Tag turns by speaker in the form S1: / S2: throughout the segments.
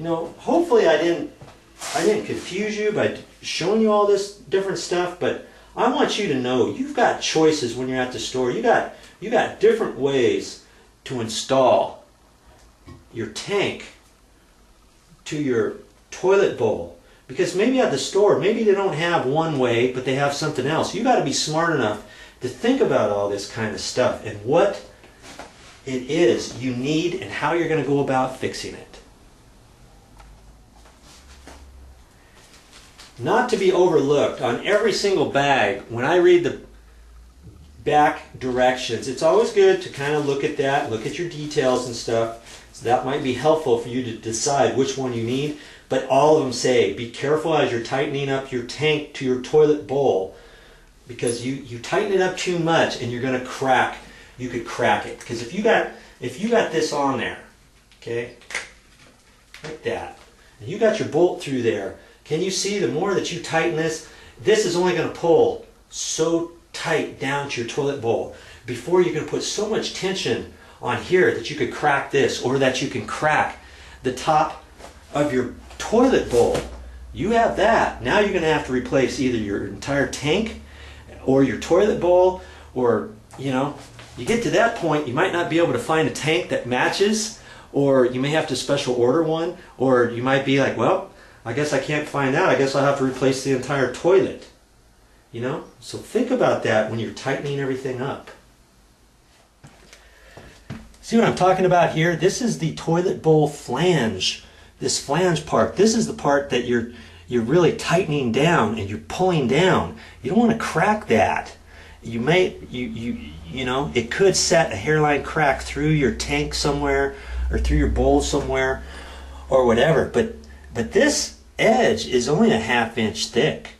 S1: You know, hopefully I didn't confuse you by showing you all this different stuff, but I want you to know you've got choices when you're at the store. You got different ways to install your tank to your toilet bowl. Because maybe at the store, maybe they don't have one way, but they have something else. You got to be smart enough to think about all this kind of stuff and what it is you need and how you're going to go about fixing it. Not to be overlooked, on every single bag, when I read the back directions, it's always good to kind of look at that, look at your details and stuff. So that might be helpful for you to decide which one you need. But all of them say, be careful as you're tightening up your tank to your toilet bowl, because you tighten it up too much and you're going to crack. You could crack it. Because if you got this on there, okay, like that, and you got your bolt through there, can you see the more that you tighten this is only going to pull so tight down to your toilet bowl before you're going to put so much tension on here that you could crack this, or that you can crack the top of your toilet bowl. You have that. Now you're going to have to replace either your entire tank or your toilet bowl, or, you know, you get to that point, you might not be able to find a tank that matches, or you may have to special order one, or you might be like, well, I guess I can't find that. I guess I'll have to replace the entire toilet. You know? So think about that when you're tightening everything up. See what I'm talking about here? This is the toilet bowl flange. This flange part. This is the part that you're really tightening down and you're pulling down. You don't want to crack that. You may you know, it could set a hairline crack through your tank somewhere, or through your bowl somewhere, or whatever. But this edge is only a 1/2 inch thick.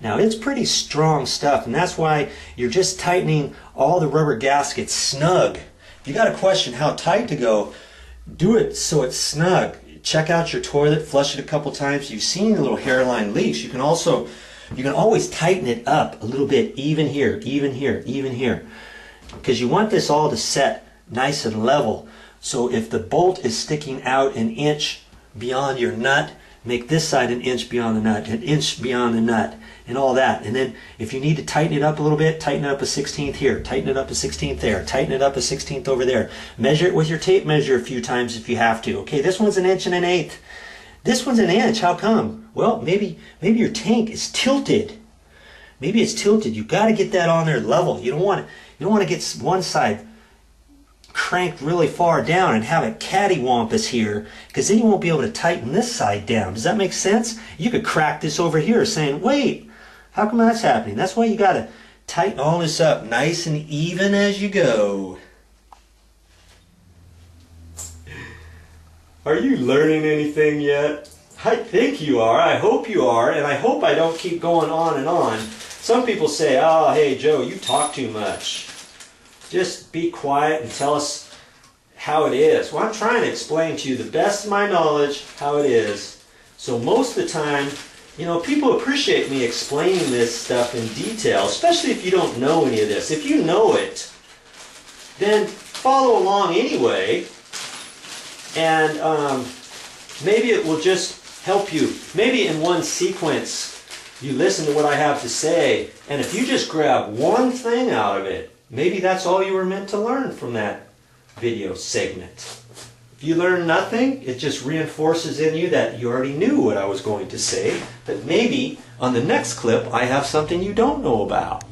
S1: Now it's pretty strong stuff, and that's why you're just tightening all the rubber gaskets snug. If you got a question how tight to go, do it so it's snug. Check out your toilet, flush it a couple times. You've seen the little hairline leaks. You can always tighten it up a little bit, even here, even here, even here. Because you want this all to set nice and level. So if the bolt is sticking out 1 inch beyond your nut, make this side 1 inch beyond the nut, 1 inch beyond the nut, and all that. And then if you need to tighten it up a little bit, tighten it up 1/16 here, tighten it up 1/16 there, tighten it up 1/16 over there. Measure it with your tape measure a few times if you have to. Okay, this one's 1 inch and 1/8. This one's 1 inch. How come? Well, maybe your tank is tilted. Maybe it's tilted. You've got to get that on there level. You don't want to get one side cranked really far down and have it cattywampus here, because then you won't be able to tighten this side down. Does that make sense? You could crack this over here saying, wait, how come that's happening? That's why you got to tighten all this up nice and even as you go. Are you learning anything yet? I think you are. I hope you are. And I hope I don't keep going on and on. Some people say, oh, hey, Joe, you talk too much. Just be quiet and tell us how it is. Well, I'm trying to explain to you the best of my knowledge how it is. So most of the time, you know, people appreciate me explaining this stuff in detail, especially if you don't know any of this. If you know it, then follow along anyway, and maybe it will just help you. Maybe in one sequence you listen to what I have to say, and if you just grab one thing out of it, maybe that's all you were meant to learn from that video segment. If you learn nothing, it just reinforces in you that you already knew what I was going to say, but maybe on the next clip I have something you don't know about.